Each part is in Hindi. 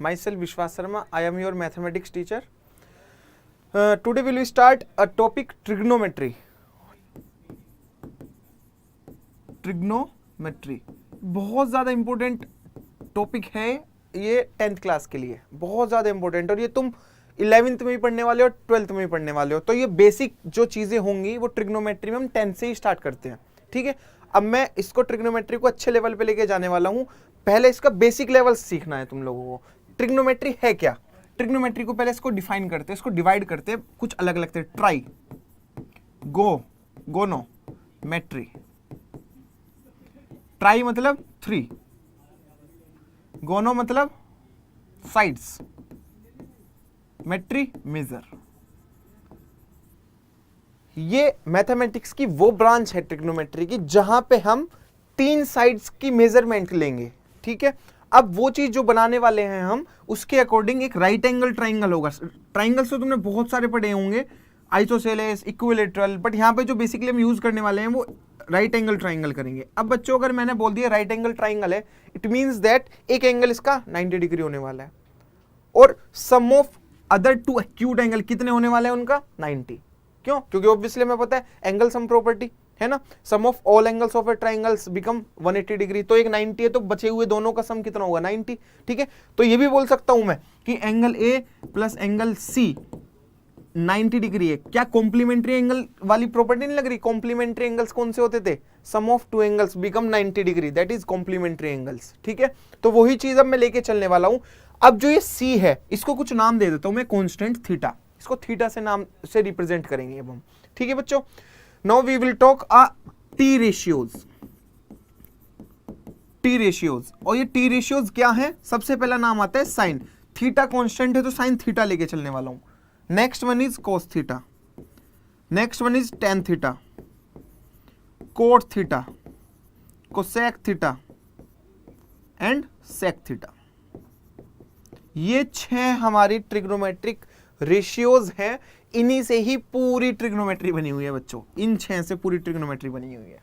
Myself Vishwas Sharma. I am your mathematics teacher. Today we will start a topic trigonometry. Trigonometry बहुत ज़्यादा इम्पोर्टेंट टॉपिक है ये 10th क्लास के लिए, बहुत ज़्यादा इम्पोर्टेंट। और ये तुम 11th में भी पढ़ने वाले हो, 12th में भी पढ़ने वाले हो। तो ये बेसिक जो चीज़ें होंगी वो ट्रिग्नोमेट्री में हम 10th से ही स्टार्ट करते हैं, ठीक है। अब मैं इसको ट्रिग्नोमेट्री को अच्छे लेवल पे लेके जाने वाला हूँ। पहले इसका बेसिक लेवल सीखना है तुम लोगों को। ट्रिग्नोमेट्री है क्या? ट्रिग्नोमेट्री को पहले इसको डिफाइन करते हैं, इसको डिवाइड करते हैं कुछ अलग अलग तरह। ट्राई, गोनोमेट्री। ट्राई मतलब 3, गोनो मतलब साइड्स, मेट्री मेजर। ये मैथमेटिक्स की वो ब्रांच है ट्रिग्नोमेट्री की जहां पे हम 3 साइड्स की मेजरमेंट लेंगे, ठीक है। अब वो चीज जो बनाने वाले हैं हम, उसके अकॉर्डिंग एक राइट एंगल ट्राइंगल होगा। ट्राइंगल्स तो तुमने बहुत सारे पढ़े होंगे, आइसोसेलेस, इक्विलेटरल, बट यहाँ पे जो बेसिकली हम यूज करने वाले हैं वो राइट एंगल ट्राइंगल करेंगे। अब बच्चों अगर मैंने बोल दिया राइट एंगल ट्राइंगल है, इट मींस दैट एक एंगल इसका 90 डिग्री होने वाला है और सम ऑफ अदर 2 एक्यूट एंगल कितने होने वाले हैं उनका 90। क्यों? क्योंकि ऑब्वियसली हमें पता है एंगल सम प्रॉपर्टी है ना, sum of all angles of a triangles become 180 degree. तो एक 90 है तो बचे हुए दोनों का सम कितना होगा 90, ठीक है। तो ये भी बोल सकता हूं मैं कि angle A plus angle C 90 degree है। क्या कॉम्प्लीमेंट्री एंगल वाली प्रॉपर्टी नहीं लग रही? कॉम्प्लीमेंट्री एंगल्स कौन से होते थे? Sum of 2 angles become 90 degree, that is complementary angles, ठीक है। तो वही चीज अब मैं लेके चलने वाला हूं। अब जो ये सी है इसको कुछ नाम दे देता हूं मैं, कांस्टेंट थीटा। इसको थीटा से नाम से रिप्रेजेंट करेंगे अब हम, ठीक है बच्चों। Now we will talk a T ratios. T ratios, और ये टी रेशियोज क्या है? सबसे पहला नाम आता है साइन। थीटा कांस्टेंट है तो साइन थीटा लेके चलने वाला हूं। Next one is cos theta, next one is tan theta, cot theta, cosec theta and sec theta. ये 6 हमारी ट्रिग्नोमेट्रिक रेशियोज हैं। इन्हीं से ही पूरी ट्रिग्नोमेट्री बनी हुई है बच्चों, इन 6 से पूरी ट्रिग्नोमेट्री बनी हुई है,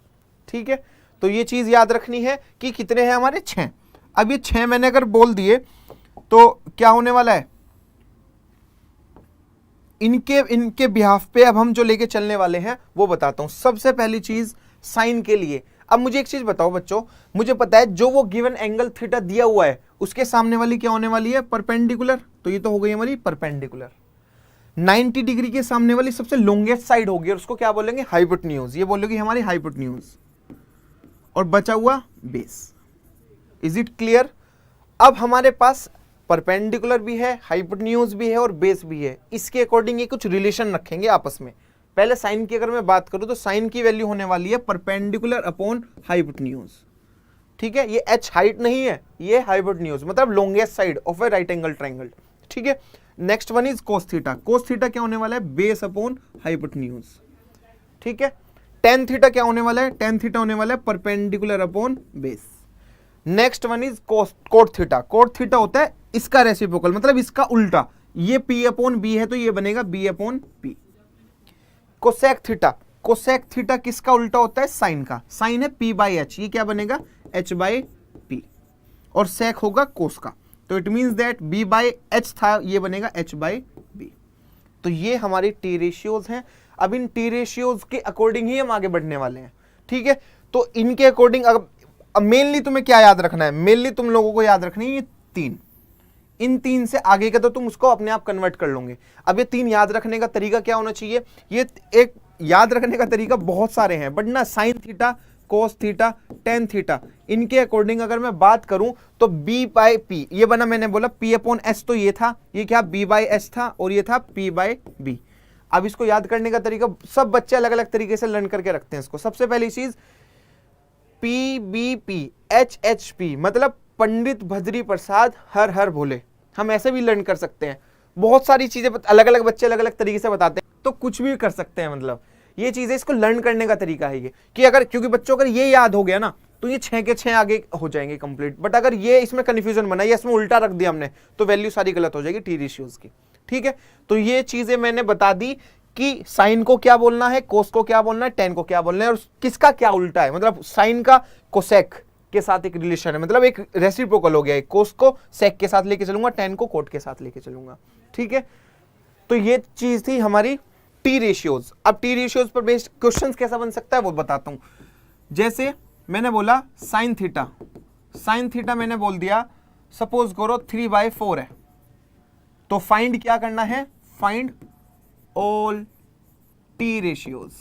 ठीक है। तो ये चीज याद रखनी है कि कितने हैं हमारे 6। अब ये 6 मैंने अगर बोल दिए तो क्या होने वाला है, इनके बिहाफ पे अब हम जो लेके चलने वाले हैं वो बताता हूं। सबसे पहली चीज साइन के लिए। अब मुझे एक चीज बताओ बच्चों, मुझे पता है जो वो गिवन एंगल थीटा दिया हुआ है उसके सामने वाली क्या होने वाली है? परपेंडिकुलर। तो ये तो हो गई हमारी परपेंडिकुलर। 90 डिग्री के सामने वाली सबसे लॉन्गेस्ट साइड होगी और उसको क्या बोलेंगे? हाइपोटेन्यूज। ये बोलोगी हमारी हाइपोटेन्यूज, और बचा हुआ बेस। Is it clear? अब हमारे पास परपेंडिकुलर भी है, हाइपोटेन्यूज भी है और बेस भी है। इसके अकॉर्डिंग ये कुछ रिलेशन रखेंगे आपस में। पहले साइन की अगर मैं बात करूं तो साइन की वैल्यू होने वाली है परपेंडिकुलर अपॉन हाइपोटेन्यूज, ठीक है। ये h हाइट नहीं है, ये हाइपोटेन्यूज मतलब longest side of A right angle triangle, ठीक है। Next one is cos theta. Cos theta क्या होने वाला है? बेस अपॉन हाइपोटेन्यूज, ठीक है। टेन थीटा क्या होने वाला है? टेन थीटा होने वाला है perpendicular upon base. Next one is cot theta. Cot theta होता है इसका रेसिप्रोकल, मतलब इसका उल्टा। ये p अपॉन बी है तो ये बनेगा b upon P. Cosec theta, cosec theta किसका उल्टा होता है? साइन का। साइन है p बाई एच, ये क्या बनेगा? h by P. और सेक होगा कोस का, तो it means that b by H था, ये बनेगा h बाई बी। तो ये हमारी टी रेशियोज हैं। अब इन टी रेशियोज के अकॉर्डिंग ही हम आगे बढ़ने वाले हैं, ठीक है। तो इनके अकॉर्डिंग अब मेनली तुम्हें क्या याद रखना है? मेनली तुम लोगों को याद रखनी है ये 3। इन 3 से आगे का तो तुम उसको अपने आप कन्वर्ट कर लोगे। अब ये 3 याद रखने का तरीका क्या होना चाहिए? ये एक याद रखने का तरीका बहुत सारे हैं, बट ना sine theta, cos theta, tan theta, इनके अकॉर्डिंग अगर मैं बात करूं तो b बाई पी, ये बना, मैंने बोला p अपॉन एस, तो ये था, ये क्या b बाई एस था और ये था p बाई बी। अब इसको याद करने का तरीका सब बच्चे अलग अलग तरीके से लर्न करके रखते हैं इसको। सबसे पहली चीज P B P, H H P मतलब पंडित भजरी प्रसाद हर हर भोले। हम ऐसे भी लर्न कर सकते हैं। बहुत सारी चीजें अलग अलग बच्चे अलग अलग तरीके से बताते हैं, तो कुछ भी कर सकते हैं। मतलब ये चीजें, इसको लर्न करने का तरीका है ये, कि अगर, क्योंकि बच्चों अगर ये याद हो गया ना तो ये 6 के 6 आगे हो जाएंगे कंप्लीट। बट अगर ये इसमें कंफ्यूजन बना, या इसमें उल्टा रख दिया हमने, तो वैल्यू सारी गलत हो जाएगी टी रेशियोज की, ठीक है। तो ये चीजें मैंने बता दी कि साइन को क्या बोलना है, कोस को क्या बोलना है, टेन को क्या बोलना है, और किसका क्या उल्टा है। मतलब साइन का कोसेक, के साथ एक रिलेशन है, मतलब एक रेसिप्रोकल हो गया, एक कोस को सेक के साथ लेके चलूंगा, टेन को कोट के साथ लेके चलूंगा। ठीक है, तो ये चीज थी हमारी टी रेशियोज। अब टी रेशियोज पर बेस्ड क्वेश्चंस कैसा बन सकता है वो बताता हूं। जैसे मैंने बोला साइन थीटा, साइन थीटा मैंने बोल दिया सपोज करो 3/4 है, तो फाइंड क्या करना है, find all T ratios,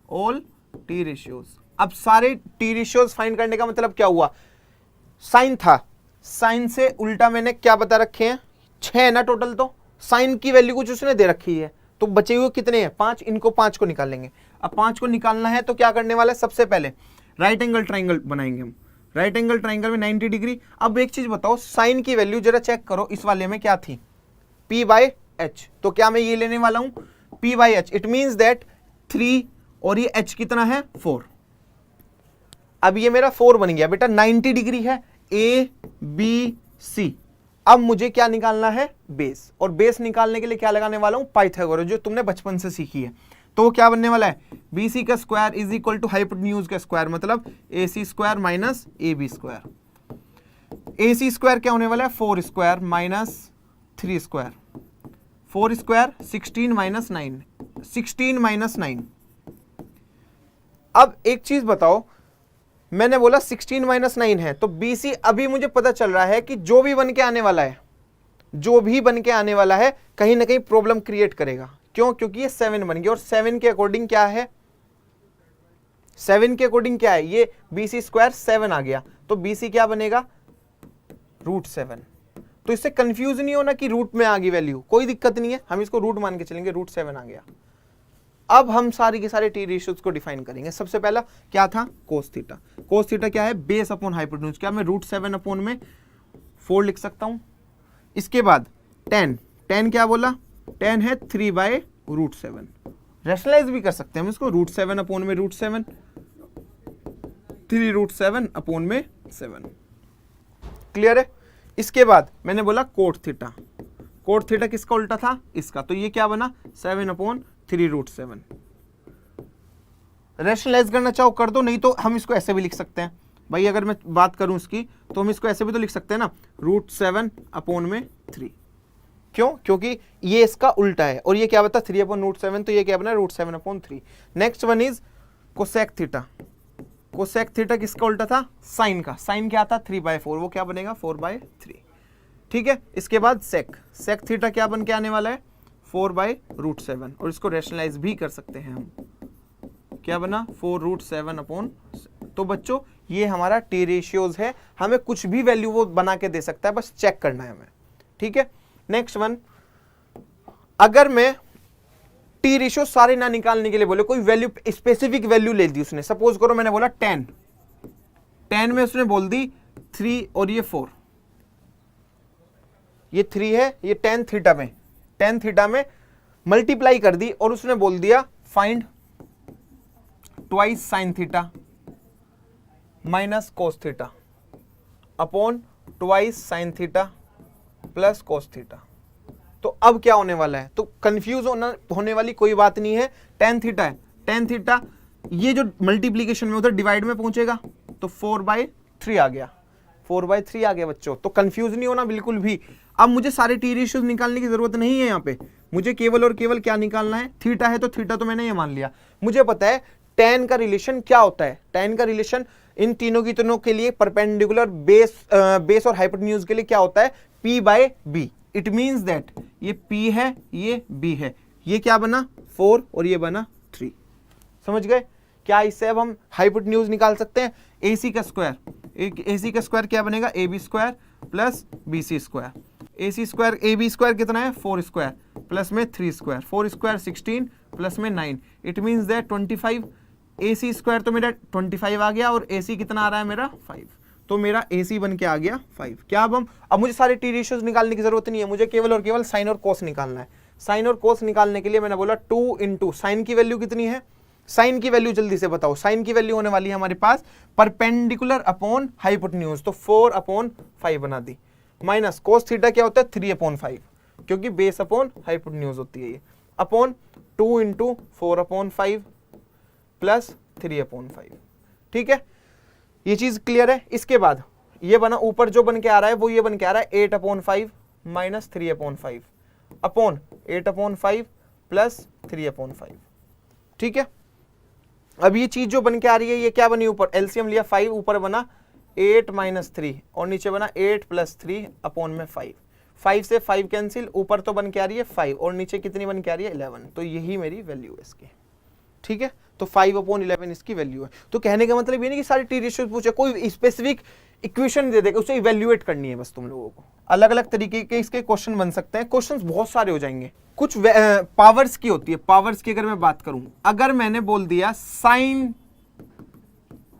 all T ratios. अब सारे टी रेशियोज फाइंड करने का मतलब क्या हुआ, साइन था, साइन से उल्टा मैंने क्या बता रखे हैं, 6 है ना टोटल, तो साइन की वैल्यू कुछ उसने दे रखी है, तो बचे हुए कितने हैं, 5, इनको 5 को निकालेंगे। अब 5 को निकालना है तो क्या करने वाला है, सबसे पहले राइट एंगल ट्राइंगल बनाएंगे हम, राइट एंगल ट्राइंगल में 90 डिग्री। अब एक चीज बताओ, साइन की वैल्यू जरा चेक करो, इस वाले में क्या थी, p/h, तो क्या मैं ये लेने वाला हूं p/h, इट मींस दैट 3 और ये h कितना है 4। अब ये मेरा 4 बन गया बेटा, 90 डिग्री है a b c। अब मुझे क्या निकालना है, बेस, और बेस निकालने के लिए क्या लगाने वाला हूं, पाइथागोरस, जो तुमने बचपन से सीखी है। तो वो क्या बनने वाला है, BC का square is equal to hypotenuse का स्क्वायर, मतलब AC square minus AB square. AC square क्या होने वाला है, 4 square minus 3 square, 4 square 16 minus 9, 16 minus 9। अब एक चीज बताओ, मैंने बोला 16 माइनस 9 है, तो BC अभी मुझे पता चल रहा है कि जो भी बन के आने वाला है, जो भी बन के आने वाला है कहीं ना कहीं प्रॉब्लम क्रिएट करेगा। क्यों, क्योंकि ये 7 बन गया, और 7 के अकॉर्डिंग क्या है, 7 के अकॉर्डिंग क्या है, ये BC स्क्वायर 7 आ गया, तो BC क्या बनेगा, √7। तो इससे कंफ्यूज नहीं होना कि रूट में आ गई वैल्यू, कोई दिक्कत नहीं है, हम इसको रूट मान के चलेंगे, √7 आ गया। अब हम सारे के सारे टी रेशियोज को डिफाइन करेंगे। सबसे पहला क्या था, कोस थीटा। कोस थीटा क्या है, बेस अपॉन हाइपोटेन्यूज, क्या मैं √7 अपॉन में 4 लिख सकता हूं। इसके बाद tan, tan क्या बोला, tan है 3/√7, रैशनलाइज भी कर सकते हैं हम इसको, √7 अपॉन में √7, 3√7 अपॉन में 7। क्लियर है। इसके बाद मैंने बोला कोट थीटा, कोट थीटा किसका उल्टा था, इसका, तो ये क्या बना 7/3√7। रैशनलाइज करना चाहो कर दो, नहीं तो हम इसको ऐसे भी लिख सकते हैं भाई, अगर मैं बात करूं इसकी तो हम इसको ऐसे भी तो लिख सकते हैं ना, √7 अपॉन में 3। क्यों, क्योंकि ये इसका उल्टा है, और ये क्या बता 3/√7, तो ये क्या बना √7/3। Next one is cosec theta. Cosec theta किसका उल्टा था, साइन का, साइन क्या था 3/4, वो क्या बनेगा 4/3। ठीक है। इसके बाद सेक, सेक थीटा क्या बन के आने वाला है 4/√7, और इसको रैशनलाइज भी कर सकते हैं हम, क्या बना 4√7 तो बच्चों ये हमारा टी रेशियोज है, हमें कुछ भी वैल्यू वो बना के दे सकता है, बस चेक करना है हमें। ठीक है। नेक्स्ट वन, अगर मैं टी रेशियो सारे ना निकालने के लिए बोले, कोई वैल्यू स्पेसिफिक वैल्यू ले दी उसने, सपोज करो मैंने बोला 10, 10 में उसने बोल दी 3 और ये 4, ये 3 है, ये tan थीटा में, tan थीटा में मल्टीप्लाई कर दी, और उसने बोल दिया find twice sine theta minus cos theta upon twice sine theta plus cos theta. तो अब क्या होने वाला है, तो कंफ्यूज होने वाली कोई बात नहीं है, tan थीटा है, tan थीटा ये जो मल्टीप्लीकेशन में उधर डिवाइड में पहुंचेगा, तो 4/3 आ गया, 4/3 आ गया बच्चों, तो कंफ्यूज नहीं होना बिल्कुल भी। अब मुझे सारे टी रेशियोज निकालने की जरूरत नहीं है, यहाँ पे मुझे केवल और केवल क्या निकालना है, थीटा है तो थीटा तो मैंने ये मान लिया, मुझे पता है tan का रिलेशन क्या होता है, tan का रिलेशन इन तीनों की तीनों के लिए परपेंडिकुलर बेस और हाइपोटेन्यूज के लिए क्या होता है p/b। इट मींस दैट ये p है, ये b है, ये क्या बना 4 और ये बना 3। समझ गए। क्या इससे अब हम हाइपोटेन्यूज निकाल सकते हैं, AC का स्क्वायर, AC का स्क्वायर क्या बनेगा AB square plus BC square, AC square AB square कितना है 4 स्क्वायर प्लस में 3 स्क्वायर, 4 स्क्वायर 16 प्लस में 9, it means that 25। AC square तो मेरा 25 आ गया, और AC कितना आ रहा है मेरा 5, तो मेरा AC बन के आ गया 5। क्या अब मुझे सारे टी रेशियोज निकालने की जरूरत नहीं है, मुझे केवल और केवल साइन और कोस निकालना है। साइन और कोस निकालने के लिए मैंने बोला 2 इंटू साइन की वैल्यू कितनी है, साइन की वैल्यू जल्दी से बताओ, साइन की वैल्यू होने वाली है हमारे पास परपेंडिकुलर अपॉन हाइपोटेन्यूज, तो 4/5 बना दी, माइनस कोस थीटा क्या होता है 3/5, क्योंकि बेस अपॉन हाइपोटेन्यूज होती है ये, अपॉन 2 इंटू 4/5 प्लस 3/5। ठीक है। ये चीज क्लियर है। इसके बाद ये बना, ऊपर जो बन के आ रहा है वो ये बन के आ रहा है 8/5 माइनस 3/5 अपॉन 8/5 प्लस 3/5। ठीक है, अब ये चीज जो बन के आ रही है ये क्या बनी, ऊपर एलसीएम लिया 5, ऊपर बना 8 माइनस 3 और नीचे बना 8 प्लस 3 अपॉन में 5। 5 से 5 कैंसिल, ऊपर तो बन के आ रही है 5 और नीचे कितनी बन के आ रही है 11। तो यही मेरी वैल्यू है इसकी। ठीक है, तो 5/11 इसकी वैल्यू है। तो कहने का मतलब ये नहीं कि सारी टी रेशियो पूछे, कोई स्पेसिफिक इक्वेशन दे देगा, उसे इवैल्यूएट करनी है बस तुम लोगों को। अलग अलग तरीके के इसके क्वेश्चन बन सकते हैं, क्वेश्चंस बहुत सारे हो जाएंगे। कुछ पावर्स की होती है, पावर्स की अगर मैं बात करूं, अगर मैंने बोल दिया साइन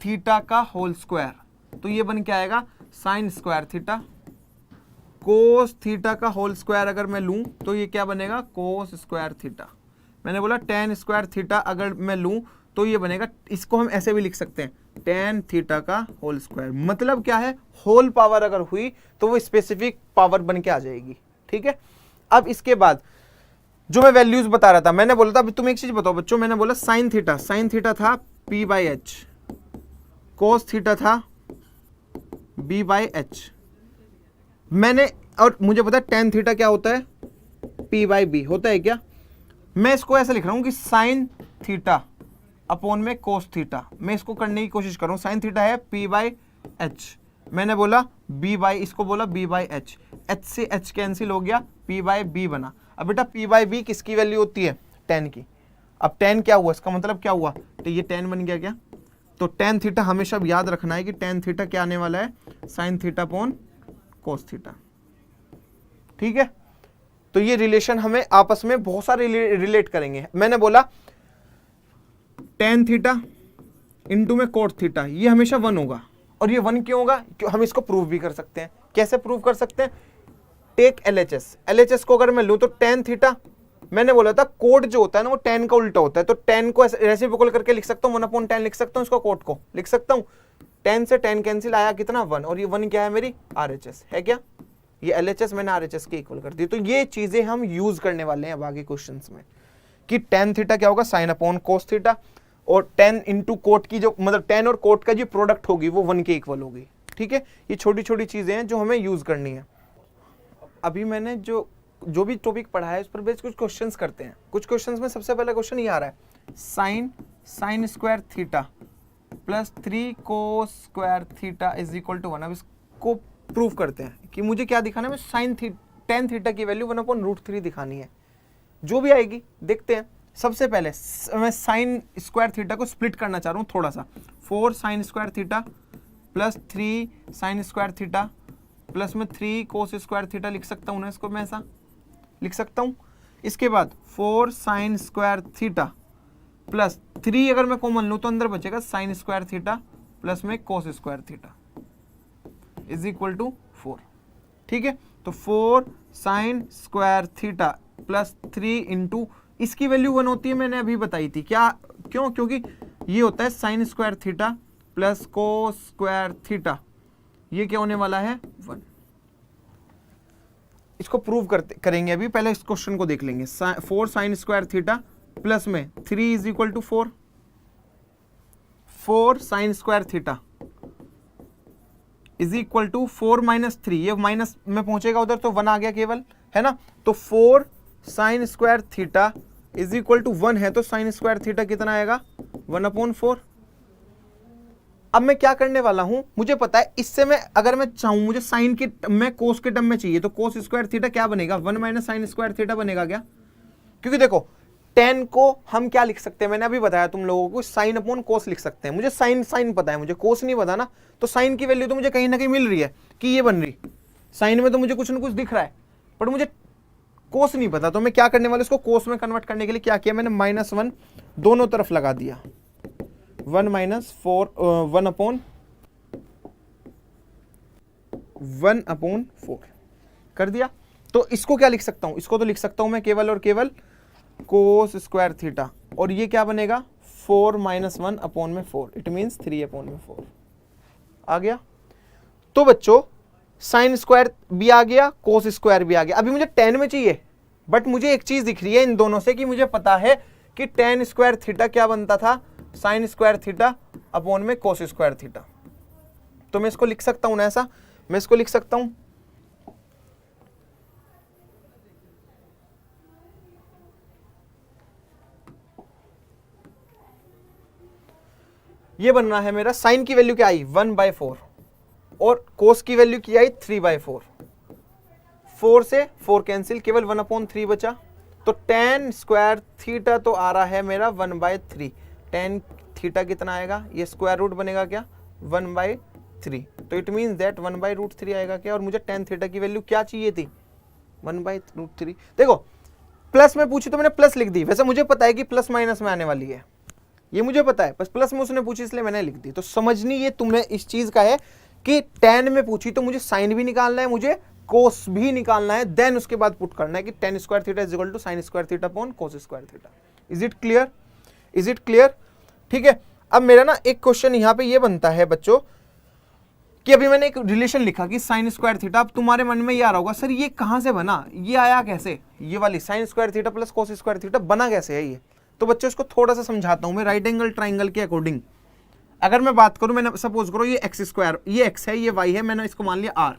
थीटा का होल स्क्वायर, तो ये बन के आएगा sign square theta. Cos theta का होल स्क्वायर अगर मैं लूं तो ये क्या बनेगा, कोस स्क्वायर थीटा। मैंने बोला टेन स्क्वायर थीटा अगर मैं लूं तो ये बनेगा, इसको हम ऐसे भी लिख सकते हैं, टेन थीटा का होल स्क्वायर। मतलब क्या है, होल पावर अगर हुई तो वो स्पेसिफिक पावर बन के आ जाएगी। ठीक है, अब इसके बाद जो मैं वैल्यूज बता रहा था, मैंने बोला था, अभी तुम एक चीज बताओ बच्चों, मैंने बोला साइन थीटा था p/h, कोस थीटा था b/h। मैंने, और मुझे पता है टेन थीटा क्या होता है, p/b होता है क्या। मैं इसको ऐसे लिख रहा हूं कि साइन थीटा अपॉन में कोस थीटा। मैं इसको करने की कोशिश कर रहा हूं, साइन थीटा है p/h, मैंने बोला इसको बोला b/h, h से h कैंसिल हो गया, p/b बना। अब बेटा p/b किसकी वैल्यू होती है, टेन की। अब टेन क्या हुआ, इसका मतलब क्या हुआ, तो ये टेन बन गया क्या। तो टेन थीटा हमेशा याद रखना है कि टेन थीटा क्या आने वाला है, sine theta upon cos theta. ठीक है, तो ये रिलेशन हमें आपस में बहुत सारे रिलेट करेंगे। मैंने बोला टेन थीटा इंटू में कोट थीटा, ये हमेशा 1 होगा। और ये 1 क्यों होगा, क्यों, हम इसको प्रूव भी कर सकते हैं। कैसे प्रूव कर सकते हैं, टेक एलएचएस को अगर मैं लूं तो टेन थीटा, मैंने बोला था कोट जो होता है ना वो टेन का उल्टा होता है, तो टेन को रेसिप्रोकल करके लिख सकता हूं, 1/10 लिख सकता हूं, इसको कोट को लिख सकता हूं। 10 से 10 कैंसिल आया कितना 1, और ये 1 क्या है मेरी आरएचएस है क्या, ये एलएचएस मैंने आरएचएस के इक्वल कर दी। तो ये चीजें हम यूज करने वाले हैं बाकी क्वेश्चंस में, कि टेन थीटा क्या होगा, साइन अपॉन कोस थीटा, और 10 इंटू कोट की जो, मतलब 10 और कोट का जो प्रोडक्ट होगी वो 1 के इक्वल होगी। ठीक है, ये छोटी छोटी चीजें हैं जो हमें यूज करनी है। अभी मैंने जो भी टॉपिक पढ़ा है उस पर बेस कुछ क्वेश्चंस करते हैं। कुछ क्वेश्चंस में सबसे पहला क्वेश्चन ये आ रहा है, sine square theta plus 3 cos square theta is equal to 1। अब इसको प्रूव करते हैं कि मुझे क्या दिखाना है, साइन टेन थीटा की वैल्यू 1/√3 दिखानी है। जो भी आएगी देखते हैं। सबसे पहले मैं साइन स्क्वायर थीटा को स्प्लिट करना चाह रहा हूँ थोड़ा सा, 4 sine square theta plus 3 sign square theta plus में 3 कोस स्क्वायर थीटा लिख सकता हूँ ना, इसको मैं ऐसा लिख सकता हूँ। इसके बाद 4 साइन स्क्वायर थीटा प्लस 3 अगर मैं कॉमन लूँ तो अंदर बचेगा साइन स्क्वायर थीटा प्लस में cos square theta is equal to 4। ठीक है, तो 4 sine square theta plus 3 into, इसकी वैल्यू 1 होती है, मैंने अभी बताई थी क्या, क्यों, क्योंकि ये होता है sine square theta plus cos square theta, ये क्या होने वाला है 1। इसको प्रूव करेंगे अभी, पहले इस क्वेश्चन को देख लेंगे। 4 साइन स्क्वायर थीटा प्लस में 3 is equal to 4, 4 sine square theta is equal to 4 minus 3, ये माइनस में पहुंचेगा उधर तो 1 आ गया केवल, है ना। तो 4 sine square theta is equal to 1 है, तो साइन स्क्वायर थीटा कितना आएगा 1/4। अब मैं क्या करने वाला हूं, मुझे पता है इससे मैं अगर मैं चाहूं, मुझे साइन के में कोस के टर्म में चाहिए, तो कोस स्क्वायर थीटा क्या बनेगा 1 माइनस साइन स्क्वायर थीटा बनेगा क्या। क्योंकि देखो 10 को हम क्या लिख सकते हैं, मैंने अभी बताया तुम लोगों को, साइन अपॉन कोस लिख सकते हैं। मुझे साइन पता है, मुझे कोस नहीं पता ना, तो साइन की वैल्यू तो मुझे कहीं ना कहीं मिल रही है कि ये बन रही, साइन में तो मुझे कुछ ना कुछ दिख रहा है, पर मुझे कोस नहीं पता। तो मैं क्या करने वाला, इसको कोस में कन्वर्ट करने के लिए क्या किया मैंने, -1 दोनों तरफ लगा दिया, 1 माइनस 1/4 कर दिया। तो इसको क्या लिख सकता हूं, इसको तो लिख सकता हूं मैं केवल और केवल कोस स्क्वायर थीटा, और ये क्या बनेगा 4 माइनस 1/4, इट मीन्स 3/4 आ गया। तो बच्चों साइन स्क्वायर भी आ गया, कोस स्क्वायर भी आ गया। अभी मुझे 10 में चाहिए, बट मुझे एक चीज दिख रही है इन दोनों से कि मुझे पता है कि टेन स्क्वायर थीटा क्या बनता था, साइन स्क्वायर थीटा अपॉन में कोस स्क्वायर थीटा। तो मैं इसको लिख सकता हूं ना ऐसा, मैं इसको लिख सकता हूं ये बनना है मेरा, साइन की वैल्यू क्या आई 1/4 और कोस की वैल्यू क्या आई 3/4, 4 से 4 कैंसिल, केवल 1/3 बचा, तो tan स्क्वायर थीटा तो आ रहा है मेरा 1/3, tan थीटा कितना आएगा, ये स्क्वायर रूट बनेगा क्या 1/3, तो इट मीन्स दैट 1/√3 आएगा क्या, और मुझे tan थीटा की वैल्यू क्या चाहिए थी 1/√3। देखो प्लस में पूछी तो मैंने प्लस लिख दी, वैसे मुझे पता है कि प्लस माइनस में आने वाली है, ये मुझे पता है, बस प्लस में उसने पूछी इसलिए मैंने लिख दी। तो समझनी ये तुमने इस चीज का है कि tan में पूछी तो मुझे साइन भी निकालना है, मुझे कोस भी निकालना है, देन उसके बाद पुट करना है कि tan square theta is equal to sin square theta upon cos square theta. Is it clear, is it clear? ठीक है, अब मेरा ना एक क्वेश्चन यहाँ पे ये बनता है बच्चों कि अभी मैंने एक रिलेशन लिखा कि sin स्क्वायर थीटा, अब तुम्हारे मन में ये आ रहा होगा सर ये कहां से बना, ये आया कैसे, ये वाली sin square theta plus cos square theta बना कैसे है ये। तो बच्चों इसको थोड़ा सा समझाता हूं मैं राइट एंगल ट्राइंगल के अकॉर्डिंग। अगर मैं बात करूं, मैंने सपोज करो ये एक्स स्क्वायर, ये एक्स है, ये वाई है, मैंने इसको मान लिया आर,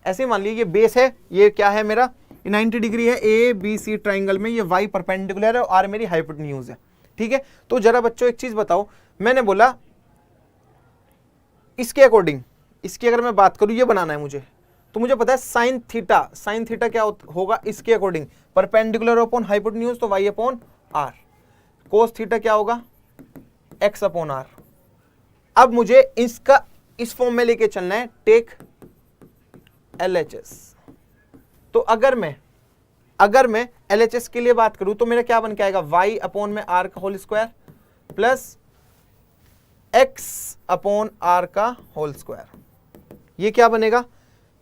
ऐसे मान लिया ये बेस है, ये क्या है मेरा 90 डिग्री है, ए बी सी ट्राइंगल में, ये वाई परपेंडिकुलर है और आर मेरी हाइपोटेन्यूज है। ठीक है, तो जरा बच्चों एक चीज बताओ, मैंने बोला इसके अकॉर्डिंग, इसकी अगर मैं बात करूं ये बनाना है मुझे, तो मुझे पता है साइन थीटा क्या होगा इसके अकॉर्डिंग परपेंडिकुलर अपॉन हाइपोटेन्यूज, तो Y upon R, cos theta क्या होगा एक्स अपॉन आर। अब मुझे इसका इस फॉर्म में लेके चलना है, टेक LHS। तो अगर मैं LHS के लिए बात करूं तो मेरा क्या बन के आएगा y अपॉन में r का whole square plus x upon r का होल स्क्वायर, ये क्या बनेगा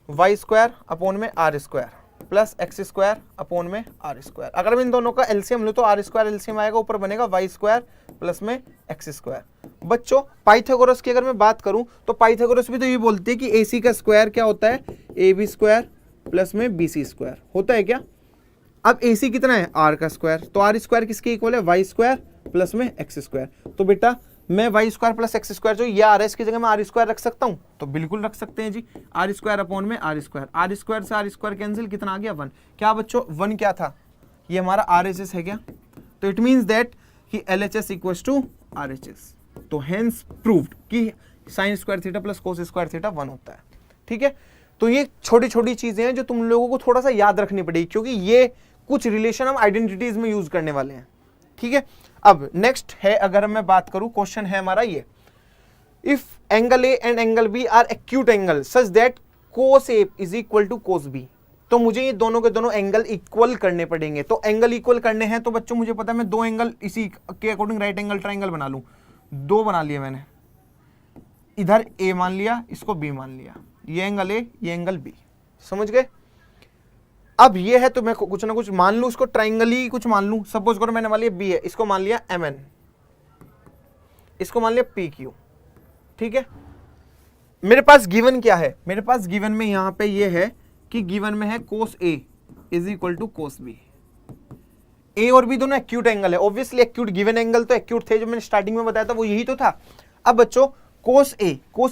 y स्क्वायर अपॉन में r square plus X square upon में आर स्क्वायर। अगर मैं इन दोनों का एलसीएम लूं तो आर स्क्वायर एलसीएम आएगा, ऊपर बनेगा वाई स्क्वायर प्लस में एक्स स्क्वायर। बच्चों पाइथागोरस की अगर मैं बात करूं तो पाइथागोरस भी तो ये बोलते हैं कि AC का स्क्वायर क्या होता है AB स्क्वायर प्लस में BC स्क्वायर होता है क्या। अब AC कितना है R का स्क्वायर, तो R स्क्वायर किसके इक्वल है वाई स्क्वायर प्लस में एक्स स्क्वायर। तो बेटा मैं Y square plus X square जो ये आ रहा है इसकी जगह मैं आर स्क्वायर रख सकता हूं, तो बिल्कुल रख सकते हैं जी, आर स्क्वायर अपॉन में आर स्क्वायर से आर स्क्वायर कैंसिल, कितना आ गया 1। क्या बच्चों 1 क्या था, ये हमारा RHS है क्या, तो इट मींस दैट कि LHS इक्वल्स टू RHS। तो हेंस प्रूव्ड कि sign square theta plus cos square theta 1 होता है। ठीक है, तो ये छोटी छोटी चीजें हैं जो तुम लोगों को थोड़ा सा याद रखनी पड़ेगी, क्योंकि ये कुछ रिलेशन हम आइडेंटिटीज में यूज करने वाले हैं। ठीक है, अब नेक्स्ट है, अगर मैं बात करूं क्वेश्चन है हमारा ये, if angle A and angle B are acute angle such that cos A is equal to cos B, तो मुझे ये दोनों के दोनों एंगल इक्वल करने पड़ेंगे। तो एंगल इक्वल करने हैं तो बच्चों मुझे पता है मैं दो एंगल इसी के अकॉर्डिंग राइट एंगल ट्राइंगल बना लूं, दो बना लिए मैंने, इधर ए मान लिया, इसको बी मान लिया, ये एंगल ए ये एंगल बी, समझ गए। अब ये है तो मैं कुछ ना कुछ मान लूं, इसको ट्राइंगल ही कुछ मान लूं, सपोज करो मैंने मान लिया बी है, इसको मान लिया MN, इसको मान लिया PQ। ठीक है, मेरे पास गिवन क्या है, मेरे पास गिवन में यहां पे ये है कि गिवन में है cos A is equal to cos B। A और बी दोनों एक्यूट एंगल है, ऑब्वियसली एक्यूट गिवन एंगल तो एक्यूट थे, जो मैंने स्टार्टिंग में बताया था वो यही तो था। अब बच्चों कोस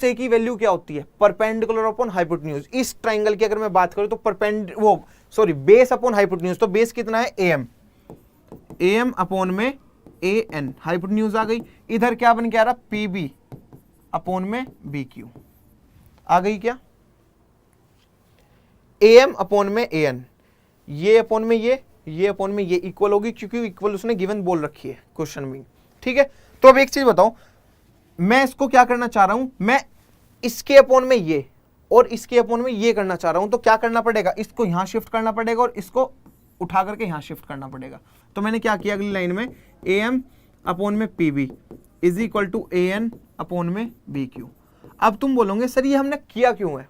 ए की वैल्यू क्या होती है परपेंडिकुलर अपॉन हाइपोटेन्यूज। इस ट्राइंगल की अगर मैं बात करूं तो बेस अपॉन हाइपोटेन्यूज, तो बेस कितना है AM अपॉन में AN, हाइपोटेन्यूज आ गई, इधर क्या बन के आ रहा PB अपॉन में BQ आ गई क्या, AM अपॉन में AN, ये अपॉन में ये अपॉन में ये इक्वल होगी, क्योंकि इक्वल उसने गिवन बोल रखी है क्वेश्चन में। ठीक है, तो अब एक चीज बताओ, मैं इसको क्या करना चाह रहा हूं, मैं इसके अपॉन में ये और इसके अपॉन में ये करना चाह रहा हूं, तो क्या करना पड़ेगा, इसको यहां शिफ्ट करना पड़ेगा और इसको उठा करके यहां शिफ्ट करना पड़ेगा। तो मैंने क्या किया अगली लाइन में, AM अपॉन में PB is equal to AN upon में BQ। अब तुम बोलोगे सर ये हमने किया क्यों है,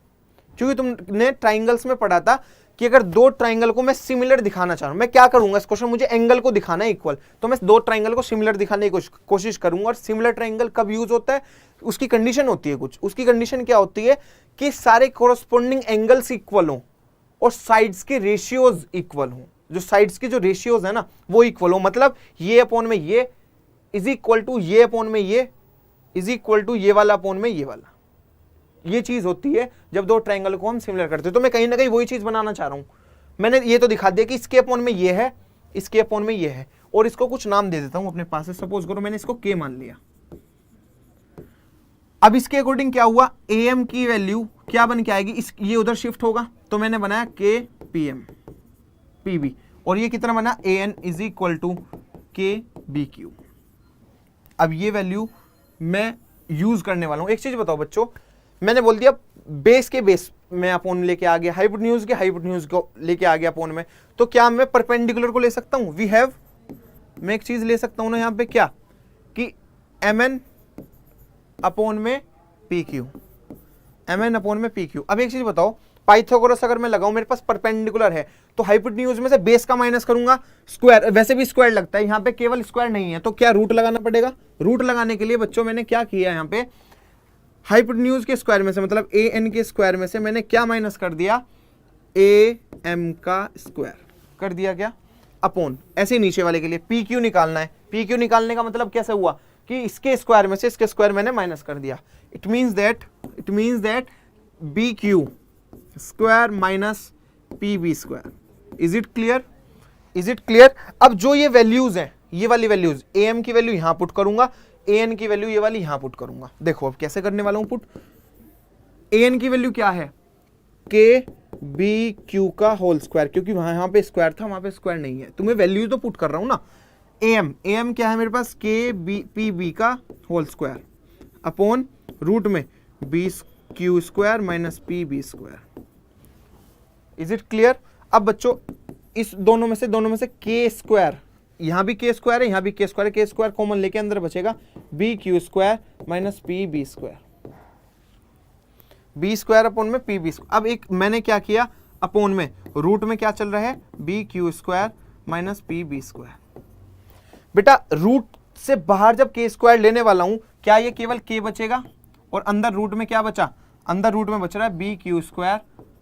क्योंकि तुमने ट्राइंगल्स में पढ़ा था कि अगर दो ट्राइंगल को मैं सिमिलर दिखाना चाह रहा हूं, मैं क्या करूंगा, इस क्वेश्चन मुझे एंगल को दिखाना है इक्वल, तो मैं दो ट्राइंगल को सिमिलर दिखाने की कोशिश करूंगा। और सिमिलर ट्राइंगल कब यूज होता है, उसकी कंडीशन होती है कुछ, उसकी कंडीशन क्या होती है कि सारे कोरस्पोंडिंग एंगल्स इक्वल हो और साइड्स के रेशियोज इक्वल हो, जो साइड्स के जो रेशियोज है ना वो इक्वल हो, मतलब ये अपॉन में ये इज इक्वल टू ये अपॉन में ये इज इक्वल टू ये वाला अपॉन में ये वाला। ये चीज होती है जब दो ट्रायंगल को हम सिमिलर करते हैं। तो मैं कहीं ना कहीं वही चीज बनाना चाह रहा हूं। मैंने ये तो दिखा दिया कि इसके अपॉन में ये है, इसके अपॉन में ये है, और इसको कुछ नाम दे देता हूं अपने पास से। सपोज करो मैंने इसको के मान लिया। अब इसके अकॉर्डिंग क्या हुआ, am की वैल्यू क्या बन के आएगी, इस ये उधर शिफ्ट होगा, तो मैंने बनाया के pm pb, और ये कितना बना an इज इक्वल टू के bq। अब ये वैल्यू मैं यूज करने वाला हूं। एक चीज बताओ बच्चों, मैंने बोल दिया बेस के बेस में अपोन लेके आ गया, हाइपोटेन्यूज के हाइपोटेन्यूज को लेके आ गया अपोन में, तो क्या मैं परपेंडिकुलर को ले सकता हूं, वी हैव, मैं एक चीज ले सकता हूं ना यहां पे क्या, कि mn अपोन में pq, mn अपोन में pq। अब एक चीज बताओ, पाइथागोरस अगर मैं लगाऊं, मेरे पास परपेंडिकुलर है, तो हाइपोटेन्यूज में से बेस का माइनस करूंगा, स्क्वायर, वैसे भी स्क्वायर लगता है, यहां पे केवल स्क्वायर नहीं है, तो क्या रूट लगाना पड़ेगा। रूट लगाने के लिए बच्चों मैंने क्या किया, यहां पे हाइपोटेन्यूज के स्क्वायर में से, मतलब an के स्क्वायर में से मैंने क्या माइनस कर दिया, am का स्क्वायर कर दिया, क्या अपोन, ऐसे नीचे वाले के लिए pq निकालना है। pq निकालने का मतलब कैसे हुआ कि इसके स्क्वायर में से इसके स्क्वायर मैंने माइनस कर दिया। It means that bq square minus pb square. Is it clear. अब जो ये वैल्यूज हैं, ये वाली वैल्यूज, am की वैल्यू यहां पुट करूंगा, an की वैल्यू ये वाली यहां पुट करूंगा। देखो अब कैसे करने वाला हूं पुट। an की वैल्यू क्या है, के बी क्यू का होल स्क्वायर, क्योंकि वहां यहां पे स्क्वायर था, वहां पे स्क्वायर नहीं है, तो मैं वैल्यू तो पुट कर रहा हूं ना। am क्या है मेरे पास, के बी पी बी का होल स्क्वायर अपॉन रूट में B Q square minus P B square. Is it clear. अब बच्चों इस दोनों में से के स्क्वायर, यहां भी के स्क्वायर है, यहां भी के स्क्वायर है, के स्क्वायर कॉमन लेके अंदर बचेगा B Q square minus P B square, B square upon में पी बी स्क्वायर। अब एक मैंने क्या किया, अपॉन में रूट में क्या चल रहा है, B Q square minus P B square. बेटा रूट से बाहर जब के स्क्वायर लेने वाला हूं, क्या ये केवल के बचेगा, और अंदर रूट में क्या बचा, अंदर रूट में बच रहा है B Q square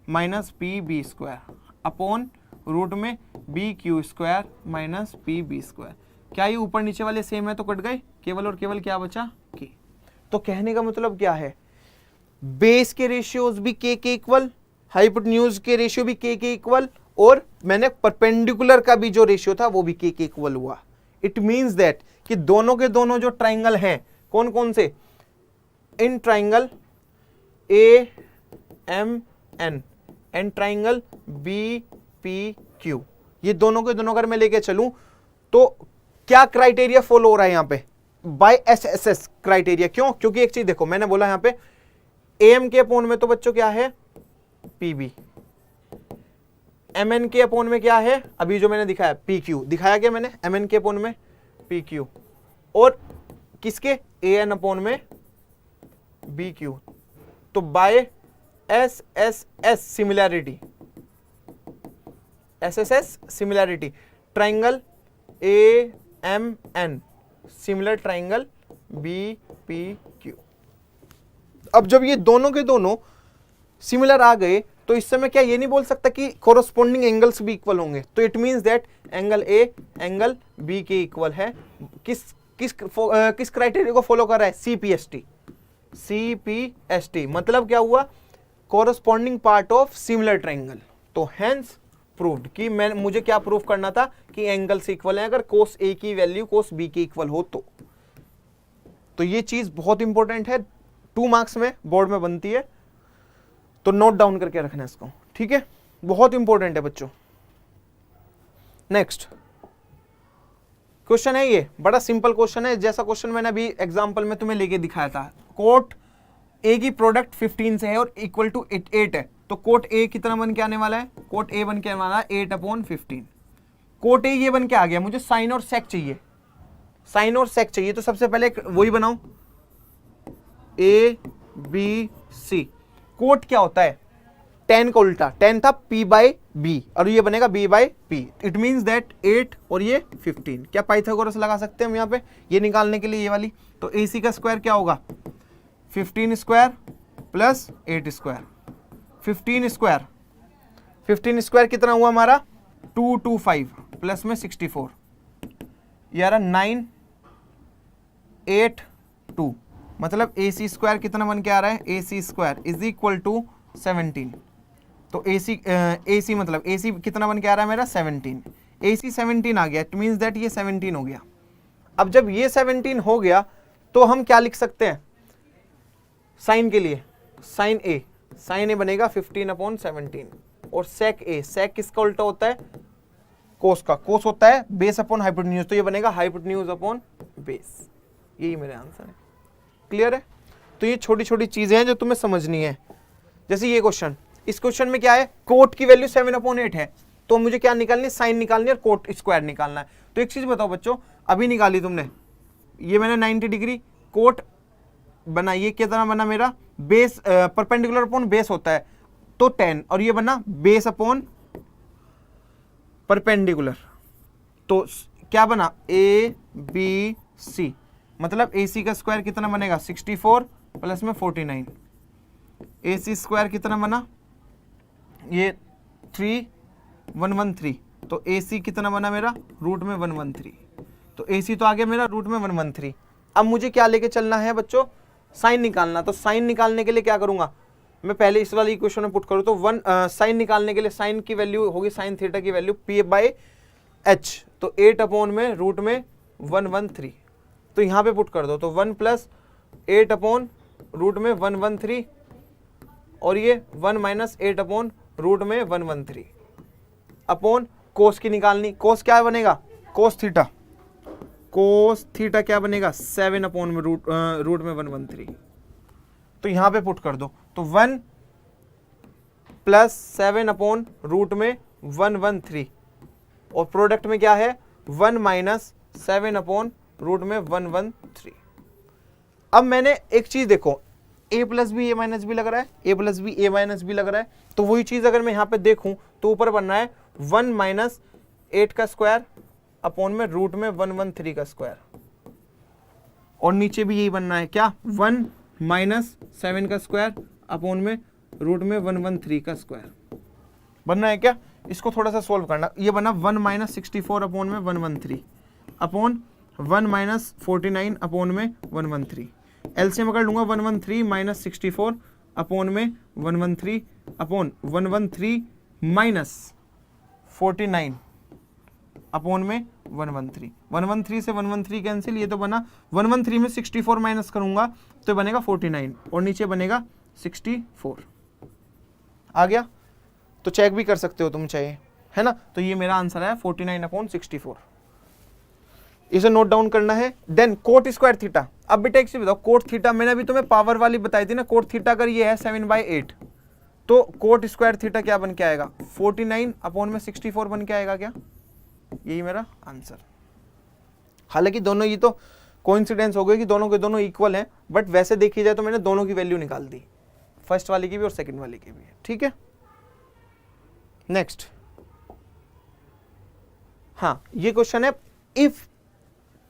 minus P B square upon root में B Q square minus P B square. क्या ये ऊपर नीचे वाले सेम है, तो कट गए, केवल और केवल क्या बचा, के। तो कहने का मतलब क्या है, बेस के रेशियोज भी के इक्वल, हाइपोटेन्यूज के रेशियो भी के इक्वल, और मैंने परपेंडिकुलर का भी जो रेशियो था वो भी के इक्वल हुआ। इट मींस दैट कि दोनों के दोनों जो ट्राइंगल हैं, कौन कौन से, in triangle A M N and triangle B P Q, ये दोनों के दोनों अगर मैं लेके चलूं, तो क्या क्राइटेरिया फॉलो हो रहा है यहां पे, बाय एसएसएस क्राइटेरिया। क्यों, क्योंकि एक चीज देखो, मैंने बोला यहां पे एम के अपोन में तो बच्चों क्या है, पीबी, mn के अपोन में क्या है, अभी जो मैंने दिखाया pq, दिखाया क्या मैंने, mn के अपोन में pq, और किसके an अपोन में bq। तो by SSS similarity, SSS similarity, triangle AMN similar triangle BPQ। अब जब ये दोनों के दोनों सिमिलर आ गए, तो इस समय क्या ये नहीं बोल सकता कि कोरोस्पोंडिंग एंगल्स भी इक्वल होंगे, तो it means that angle A angle B के इक्वल है। किस क्राइटेरिया को फॉलो कर रहा है, CPST मतलब क्या हुआ, corresponding part of similar triangle. तो हेंस प्रूव्ड कि मुझे क्या प्रूव करना था कि एंगल्स इक्वल है, अगर कोस ए की वैल्यू कोस बी के इक्वल हो तो ये चीज बहुत इंपॉर्टेंट है, 2 मार्क्स में बोर्ड में बनती है, तो नोट डाउन करके रखना इसको, ठीक है, बहुत इंपॉर्टेंट है बच्चों। नेक्स्ट क्वेश्चन है, ये बड़ा सिंपल क्वेश्चन है, जैसा क्वेश्चन मैंने अभी एग्जांपल में तुम्हें लेके दिखाया था। कोट ए की प्रोडक्ट 15 से है और इक्वल टू 8 है, तो कोट ए कितना बन के आने वाला है, कोट ए बन के आने वाला है 8/15। कोट ए ये बन के आ गया, मुझे साइन और सेक चाहिए, साइन और सेक चाहिए, तो सबसे पहले वही बनाओ ABC। कोट क्या होता है, tan का उल्टा, tan था P/B और ये बनेगा B/P। इट मींस दैट 8 और ये 15। क्या पाइथागोरस लगा सकते हैं हम यहाँ पे ये निकालने के लिए, ये वाली, तो AC का स्क्वायर क्या होगा, 15 स्क्वायर प्लस 8 स्क्वायर। 15 स्क्वायर कितना हुआ हमारा, 225 प्लस में 64, यार 982 मतलब ए सी स्क्वायर कितना बन के आ रहा है, ए सी स्क्वायर इज इक्वल टू 17। तो ए सी मतलब ए सी कितना बन के आ रहा है मेरा 17, ए सी 17 आ गया, इट मीन्स दैट ये 17 हो गया। अब जब ये 17 हो गया तो हम क्या लिख सकते हैं साइन के लिए, साइन ए बनेगा 15/17 और सेक ए, सेक किसका उल्टा होता है, कोस का, कोस होता है बेस अपॉन हाइपोटेन्यूज, तो ये बनेगा हाइपोटेन्यूज अपॉन बेस। यही मेरा आंसर है। क्लियर है? तो ये छोटी छोटी चीजें हैं जो तुम्हें समझनी है। जैसे ये क्वेश्चन, इस क्वेश्चन में क्या है, कोट की वैल्यू 7/8 है, तो मुझे क्या निकालनी है, साइन निकालनी है और कोट स्क्वायर निकालना है। तो एक चीज बताओ बच्चों, अभी निकाली तुमने, ये मैंने 90 डिग्री कोट बना, ये कितना बना मेरा, बेस परपेंडिकुलर अपॉन बेस होता है तो 10, और ये बना बेस अपॉन परपेंडिकुलर, तो क्या बना ए बी सी, मतलब ए सी का स्क्वायर कितना बनेगा 64 प्लस में 49, ए सी स्क्वायर कितना बना ये 3113, तो ए सी कितना बना मेरा रूट में 113, तो ए सी तो आ गया मेरा रूट में 113। अब मुझे क्या लेके चलना है बच्चों, साइन निकालना। तो साइन निकालने के लिए क्या करूंगा, मैं पहले इस वाली इक्वेशन में पुट करूं तो साइन निकालने के लिए साइन की वैल्यू होगी, साइन थीटा की वैल्यू p/h, तो 8 में रूट में 113, तो यहाँ पे पुट कर दो, तो 1 + 8 रूट में 113 और ये 1 - 8 रूट में 113 अपॉन कोस की निकालनी, कोस क्या बनेगा, कोस थीटा क्या बनेगा 7 में रूट में 113, तो यहां पे पुट कर दो, तो 1 + 7 रूट में 113 और प्रोडक्ट में क्या है 1 - 7 रूट में 113। अब मैंने एक चीज देखो, a + b a - b लग रहा है, a + b a - b लग रहा है, तो वही चीज अगर मैं यहाँ पे देखूं तो ऊपर बनना है 1 - 8 का स्क्वायर अपॉन में रूट में 113 का स्क्वायर, और नीचे भी यही बनना है क्या 1 - 7 का स्क्वायर अपॉन में रूट में 113 का स्क्वायर बनना है क्या। इसको थोड़ा सा सोल्व करना, ये बना 1 - 64 अपॉन में 113 अपॉन 1 - 49 अपॉन में 113, एलसीएम अगर लूंगा 113 - 64 अपॉन में 113 अपॉन 113 - 49 अपॉन में 113, 113 से 113 कैंसिल, ये तो बना 113 में 64 माइनस करूंगा तो बनेगा 49 और नीचे बनेगा 64। आ गया? तो चेक भी कर सकते हो तुम चाहिए, है ना। तो ये मेरा आंसर है 49/64। इसे नोट डाउन करना है। देन कोट स्क्वायर थीटा, अब बेटा एक चीज बताओ, कोट थीटा मैंने अभी तुम्हें पावर वाली बताई थी ना, कोट थीटा अगर ये है 7/8 तो कोट स्क्वायर थीटा क्या बन के आएगा 49/64 बन के आएगा क्या। यही मेरा आंसर। हालांकि दोनों ये तो कोइंसिडेंस हो गई कि दोनों के दोनों इक्वल हैं, बट वैसे देखी जाए तो मैंने दोनों की वैल्यू निकाल दी, फर्स्ट वाले की भी और सेकंड वाले की भी। ठीक है, नेक्स्ट। हाँ, ये क्वेश्चन है, if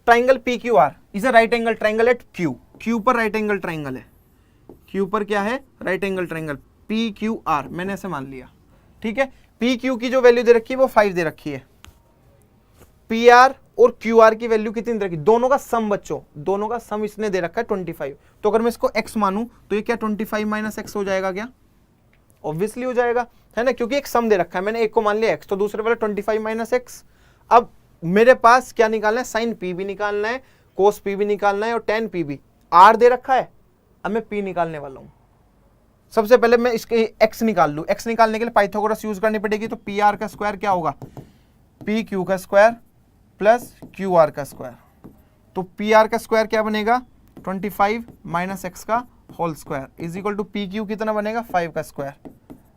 triangle PQR is a right angle triangle at Q, Q पर राइट एंगल ट्राइंगल है, Q पर क्या है राइट एंगल ट्राइंगल PQR, मैंने ऐसे मान लिया। ठीक है, PQ की जो वैल्यू दे रखी है वो 5 दे रखी है, PR और QR की वैल्यू कितनी दे रखी, दोनों का सम बच्चों, दोनों का सम इसने दे रखा है 25। तो अगर मैं इसको x मानूं तो ये क्या 25 - x हो जाएगा क्या, ऑब्वियसली हो जाएगा, है ना, क्योंकि एक सम दे रखा है, मैंने एक को मान लिया x तो दूसरे वाला 25 - x। अब मेरे पास क्या निकालना है, साइन p भी निकालना है, कोस p भी निकालना है और tan p भी, r दे रखा है। अब मैं p निकालने वाला हूं। सबसे पहले मैं इसके x निकाल लूं, x निकालने के लिए पाइथागोरस यूज करनी पड़ेगी, तो pr का स्क्वायर क्या होगा pq का स्क्वायर प्लस qr का स्क्वायर, तो pr का स्क्वायर क्या बनेगा 25 - x का whole square is equal to pq कितना बनेगा 5 का स्क्वायर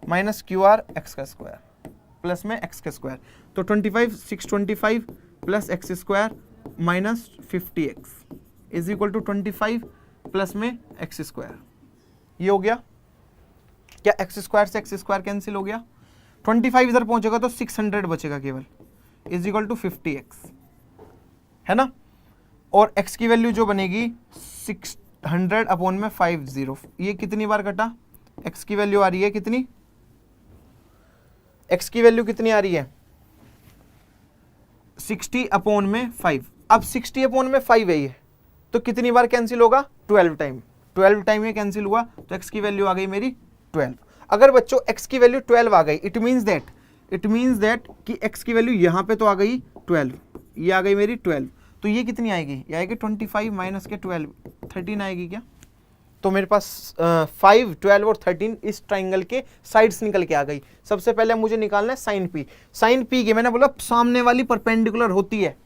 माइनस qr x का स्क्वायर प्लस में x का स्क्वायर, तो 625 plus X square minus 50x is equal to 25 plus में एक्स स्क्वायर। ये हो गया क्या, एक्स स्क्वायर से एक्स स्क्वायर कैंसिल हो गया, 25 इधर पहुंचेगा तो 600 बचेगा केवल इज इक्वल टू 50x, है ना। और x की वैल्यू जो बनेगी 600 अपॉन में 50, ये कितनी बार कटा, x की वैल्यू आ रही है कितनी, x की वैल्यू कितनी आ रही है 60 अपॉन में 5। अब 60 अपॉन में 5 है ये, तो कितनी बार कैंसिल होगा? 12 टाइम। 12 टाइम ये कैंसिल हुआ तो x की वैल्यू आ गई मेरी 12। अगर बच्चों x की वैल्यू 12 आ गई, इट मीन्स दैट कि x की वैल्यू यहाँ पे तो आ गई 12, ये आ गई मेरी 12, तो ये कितनी आएगी? ये आएगी 25 माइनस के 12, 13 आएगी क्या? तो मेरे पास 5, 12 और 13 इस ट्राइंगल के साइड्स निकल के आ गई। सबसे पहले मुझे निकालना है साइन पी। साइन पी के मैंने बोला सामने वाली परपेंडिकुलर होती है,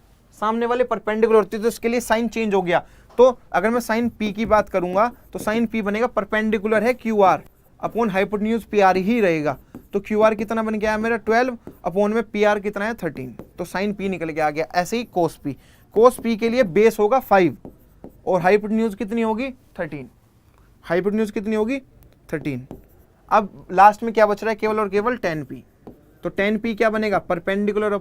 सामने वाले परपेंडिकुलर होती है, तो इसके लिए साइन चेंज हो गया। तो अगर मैं साइन पी की बात करूंगा तो साइन पी बनेगा, परपेंडिकुलर है Q R upon hypotenuse P R ही रहेगा। तो क्यू आर कितना बन गया है मेरा 12 अपॉन में पी आर कितना है 13, तो साइन पी निकल के आ गया। ऐसे ही कोस पी, कोस पी के लिए बेस होगा 5 और हाइपोटेन्यूज कितनी होगी 13, हाइपोटेन्यूज कितनी होगी 13। अब लास्ट में क्या बच रहा है? केवल और केवल tan p। तो tan p क्या बनेगा? परपेंडिकुलर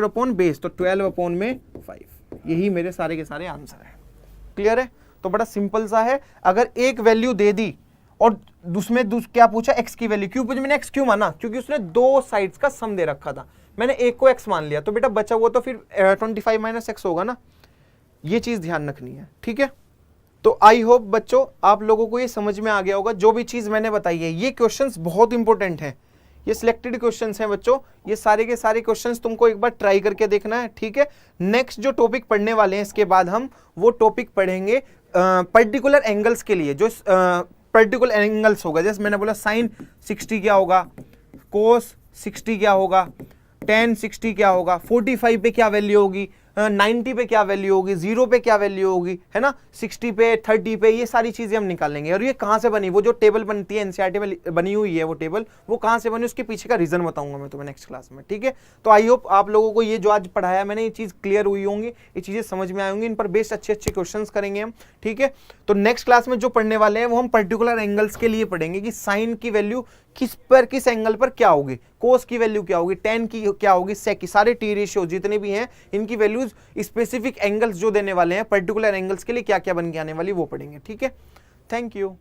अपॉन बेस, तो 12 अपॉन में 5। यही मेरे सारे के सारे आंसर है। क्लियर है? तो बड़ा सिंपल सा है। अगर एक वैल्यू दे दी और उसमें क्या पूछा? x की वैल्यू। क्यों पूछा? मैंने x क्यों माना? क्योंकि उसने दो साइड्स का सम दे रखा था, मैंने एक को x मान लिया, तो बेटा बचा हुआ तो फिर 25 माइनस x होगा ना। ये चीज ध्यान रखनी है, ठीक है? तो आई होप बच्चों आप लोगों को ये समझ में आ गया होगा। जो भी चीज मैंने बताई है, ये क्वेश्चंस बहुत इंपॉर्टेंट हैं, ये सिलेक्टेड क्वेश्चंस हैं बच्चों। ये सारे के सारे क्वेश्चंस तुमको एक बार ट्राई करके देखना है, ठीक है? नेक्स्ट जो टॉपिक पढ़ने वाले हैं इसके बाद हम वो टॉपिक पढ़ेंगे पर्टिकुलर एंगल्स के लिए। जो पर्टिकुलर एंगल्स होगा, जैसे मैंने बोला साइन 60 क्या होगा, कोस 60 क्या होगा, tan 60 क्या होगा, 45 पे क्या वैल्यू होगी, 90 पे क्या वैल्यू होगी, 0 पे क्या वैल्यू होगी, है ना, 60 पे 30 पे, ये सारी चीजें हम निकालेंगे। और ये कहां से बनी? वो जो टेबल बनती है एनसीईआरटी में बनी हुई है वो टेबल, वो कहां से बनी उसके पीछे का रीजन बताऊंगा मैं तुम्हें नेक्स्ट क्लास में, ठीक है? तो आई होप आप लोगों को ये जो आज पढ़ाया मैंने ये चीज क्लियर हुई होंगी, ये चीजें समझ में आई होंगी। इन पर बेस्ड अच्छे क्वेश्चन करेंगे हम, ठीक है? तो नेक्स्ट क्लास में जो पढ़ने वाले हैं वो हम पर्टिकुलर एंगल्स के लिए पढ़ेंगे कि साइन की वैल्यू किस एंगल पर क्या होगी, कोस की वैल्यू क्या होगी, tan की क्या होगी, सेक की, सारे टी रेशियो जितने भी हैं इनकी वैल्यूज स्पेसिफिक एंगल्स जो देने वाले हैं पर्टिकुलर एंगल्स के लिए क्या क्या बन के आने वाली वो पढ़ेंगे, ठीक है? Thank you.